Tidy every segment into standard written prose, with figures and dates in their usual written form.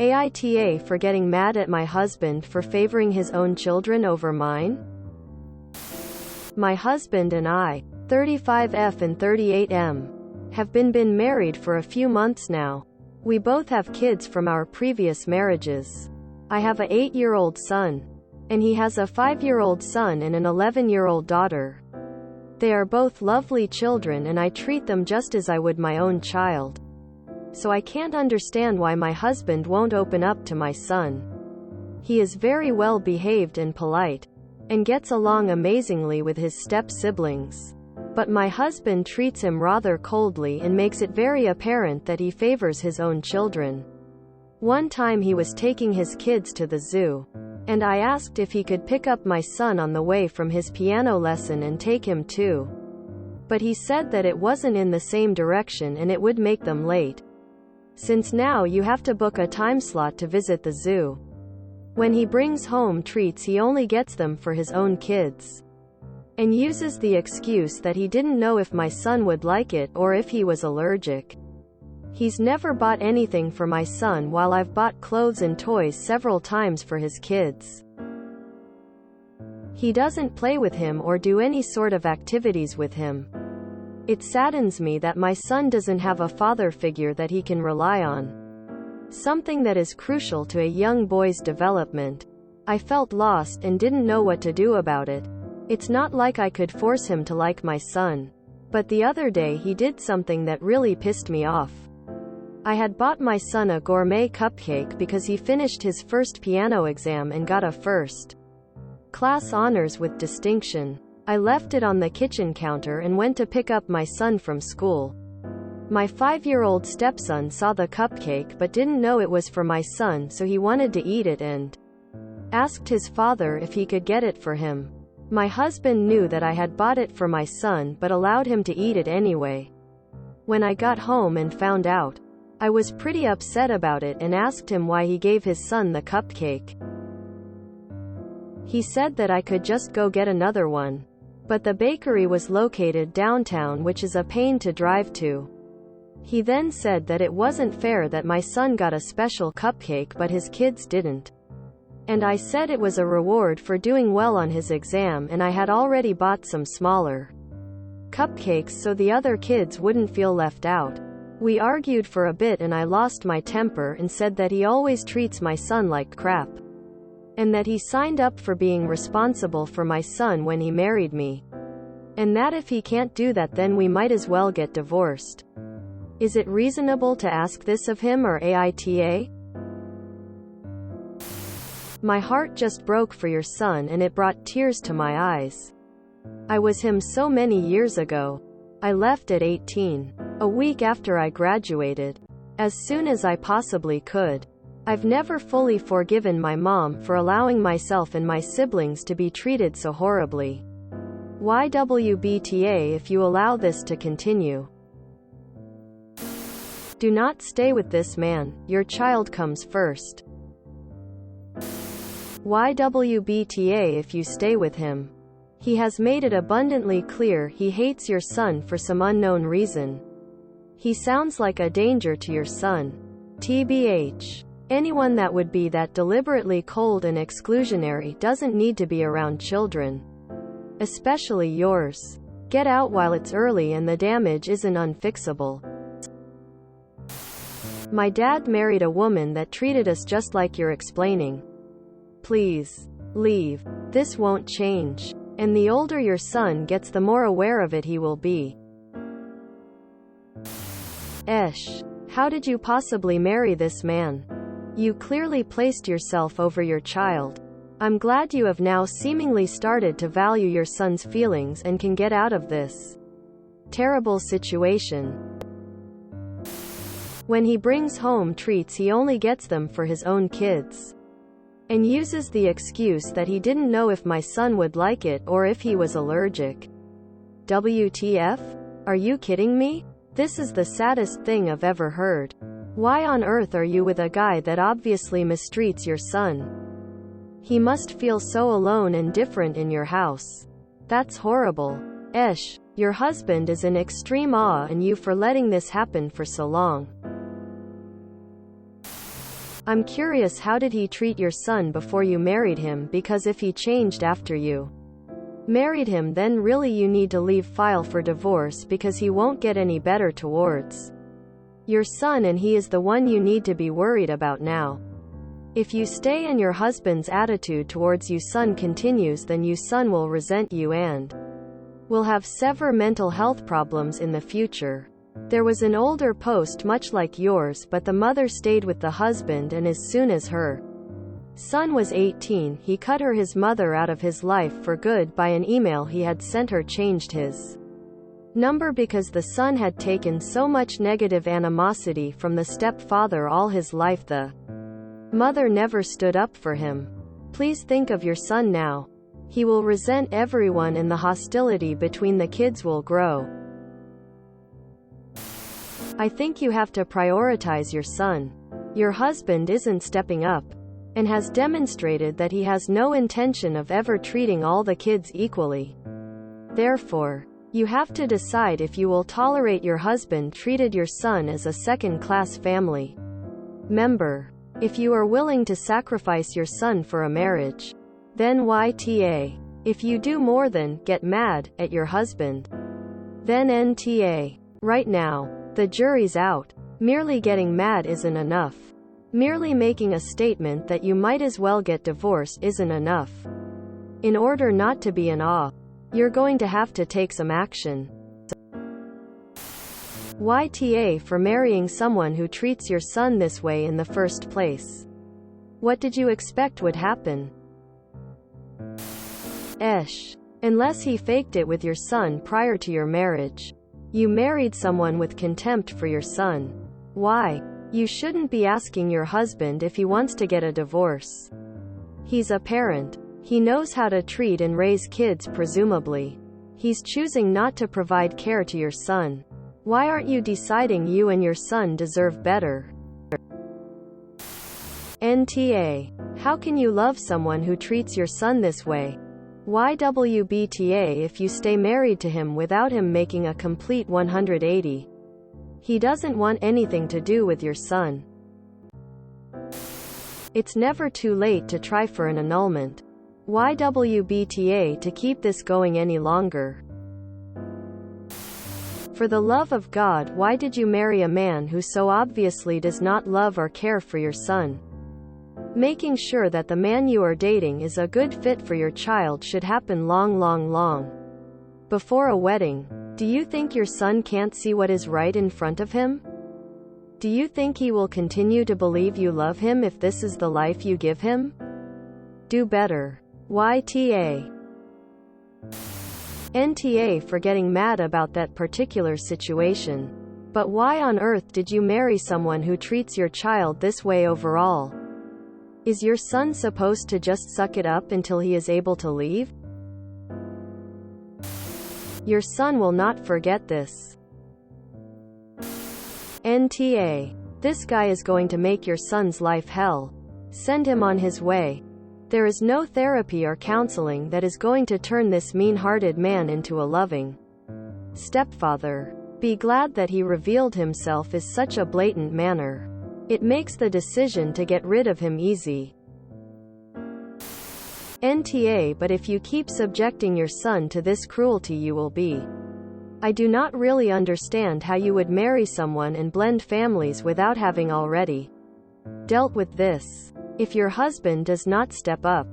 AITA for getting mad at my husband for favoring his own children over mine? My husband and I, 35F and 38M, have been married for a few months now. We both have kids from our previous marriages. I have a 8-year-old son, and he has a 5-year-old son and an 11-year-old daughter. They are both lovely children and I treat them just as I would my own child. So I can't understand why my husband won't open up to my son. He is very well behaved and polite, and gets along amazingly with his step-siblings. But my husband treats him rather coldly and makes it very apparent that he favors his own children. One time he was taking his kids to the zoo, and I asked if he could pick up my son on the way from his piano lesson and take him too. But he said that it wasn't in the same direction and it would make them late, since now you have to book a time slot to visit the zoo. When he brings home treats he only gets them for his own kids, and uses the excuse that he didn't know if my son would like it or if he was allergic. He's never bought anything for my son while I've bought clothes and toys several times for his kids. He doesn't play with him or do any sort of activities with him. It saddens me that my son doesn't have a father figure that he can rely on, something that is crucial to a young boy's development. I felt lost and didn't know what to do about it. It's not like I could force him to like my son, but the other day he did something that really pissed me off. I had bought my son a gourmet cupcake because he finished his first piano exam and got a first class honors with distinction. I left it on the kitchen counter and went to pick up my son from school. My 5-year-old stepson saw the cupcake but didn't know it was for my son, so he wanted to eat it and asked his father if he could get it for him. My husband knew that I had bought it for my son but allowed him to eat it anyway. When I got home and found out, I was pretty upset about it and asked him why he gave his son the cupcake. He said that I could just go get another one, but the bakery was located downtown, which is a pain to drive to. He then said that it wasn't fair that my son got a special cupcake but his kids didn't. And I said it was a reward for doing well on his exam and I had already bought some smaller cupcakes so the other kids wouldn't feel left out. We argued for a bit and I lost my temper and said that he always treats my son like crap, and that he signed up for being responsible for my son when he married me, and that if he can't do that then we might as well get divorced. Is it reasonable to ask this of him or AITA? My heart just broke for your son and it brought tears to my eyes. I was him so many years ago. I left at 18, a week after I graduated, as soon as I possibly could. I've never fully forgiven my mom for allowing myself and my siblings to be treated so horribly. YWBTA if you allow this to continue. Do not stay with this man, your child comes first. YWBTA if you stay with him. He has made it abundantly clear he hates your son for some unknown reason. He sounds like a danger to your son. TBH. Anyone that would be that deliberately cold and exclusionary doesn't need to be around children. Especially yours. Get out while it's early and the damage isn't unfixable. My dad married a woman that treated us just like you're explaining. Please. Leave. This won't change. And the older your son gets the more aware of it he will be. How did you possibly marry this man? You clearly placed yourself over your child. I'm glad you have now seemingly started to value your son's feelings and can get out of this terrible situation. When he brings home treats he only gets them for his own kids, and uses the excuse that he didn't know if my son would like it or if he was allergic. WTF? Are you kidding me? This is the saddest thing I've ever heard. Why on earth are you with a guy that obviously mistreats your son? He must feel so alone and different in your house. That's horrible. Your husband is in extreme awe and you for letting this happen for so long. I'm curious, how did he treat your son before you married him? Because if he changed after you married him, then really you need to file for divorce, because he won't get any better towards your son, and he is the one you need to be worried about now. If you stay and your husband's attitude towards you son continues, then you son will resent you and will have severe mental health problems in the future. There was an older post much like yours, but the mother stayed with the husband, and as soon as her son was 18, he cut his mother out of his life for good by an email he had sent her, changed his number because the son had taken so much negative animosity from the stepfather all his life. The mother never stood up for him. Please think of your son now. He will resent everyone, and the hostility between the kids will grow. I think you have to prioritize your son. Your husband isn't stepping up, and has demonstrated that he has no intention of ever treating all the kids equally. Therefore, you have to decide if you will tolerate your husband treated your son as a second-class family member. If you are willing to sacrifice your son for a marriage, then YTA. If you do more than get mad at your husband, then NTA. Right now, the jury's out. Merely getting mad isn't enough. Merely making a statement that you might as well get divorced isn't enough. In order not to be in awe, you're going to have to take some action. YTA for marrying someone who treats your son this way in the first place. What did you expect would happen? Unless he faked it with your son prior to your marriage. You married someone with contempt for your son. Why? You shouldn't be asking your husband if he wants to get a divorce. He's a parent. He knows how to treat and raise kids, presumably. He's choosing not to provide care to your son. Why aren't you deciding you and your son deserve better? NTA. How can you love someone who treats your son this way? YWBTA. If you stay married to him without him making a complete 180, he doesn't want anything to do with your son. It's never too late to try for an annulment. YWBTA. To keep this going any longer. For the love of God, why did you marry a man who so obviously does not love or care for your son? Making sure that the man you are dating is a good fit for your child should happen long before a wedding. Do you think your son can't see what is right in front of him? Do you think he will continue to believe you love him if this is the life you give him? Do better. YTA. NTA for getting mad about that particular situation. But why on earth did you marry someone who treats your child this way overall? Is your son supposed to just suck it up until he is able to leave? Your son will not forget this. NTA. This guy is going to make your son's life hell. Send him on his way. There is no therapy or counseling that is going to turn this mean-hearted man into a loving stepfather. Be glad that he revealed himself in such a blatant manner. It makes the decision to get rid of him easy. NTA. But if you keep subjecting your son to this cruelty, you will be. I do not really understand how you would marry someone and blend families without having already dealt with this. If your husband does not step up,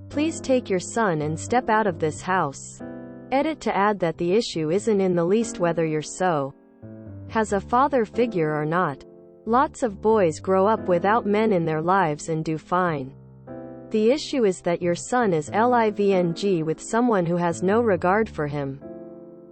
please take your son and step out of this house. Edit to add that the issue isn't in the least whether your son has a father figure or not. Lots of boys grow up without men in their lives and do fine. The issue is that your son is living with someone who has no regard for him.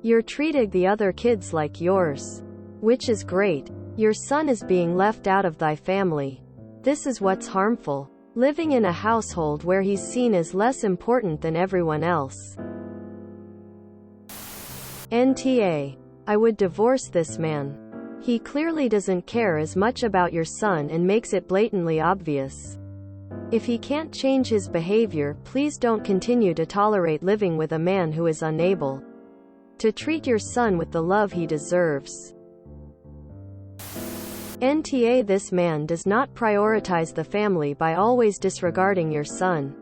You're treating the other kids like yours, which is great. Your son is being left out of thy family. This is what's harmful. Living in a household where he's seen as less important than everyone else. NTA. I would divorce this man. He clearly doesn't care as much about your son and makes it blatantly obvious. If he can't change his behavior, please don't continue to tolerate living with a man who is unable to treat your son with the love he deserves. NTA This man does not prioritize the family by always disregarding your son.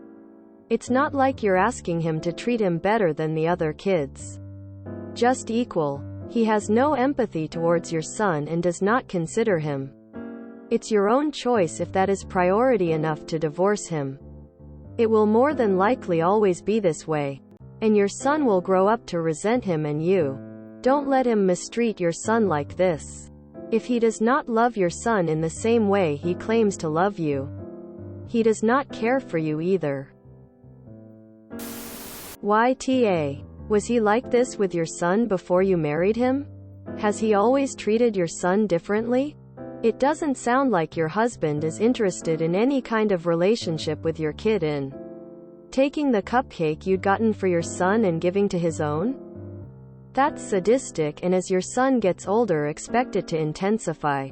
It's not like you're asking him to treat him better than the other kids. Just equal. He has no empathy towards your son and does not consider him. It's your own choice if that is priority enough to divorce him. It will more than likely always be this way. And your son will grow up to resent him and you. Don't let him mistreat your son like this. If he does not love your son in the same way he claims to love you, he does not care for you either. YTA. Was he like this with your son before you married him? Has he always treated your son differently? It doesn't sound like your husband is interested in any kind of relationship with your kid in taking the cupcake you'd gotten for your son and giving to his own. That's sadistic, and as your son gets older, expect it to intensify.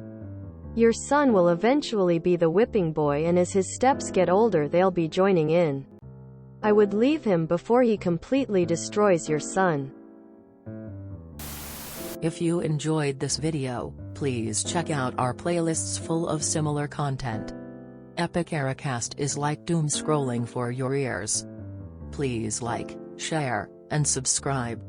Your son will eventually be the whipping boy, and as his steps get older they'll be joining in. I would leave him before he completely destroys your son. If you enjoyed this video, please check out our playlists full of similar content. Epic AITA is like doom scrolling for your ears. Please like, share, and subscribe.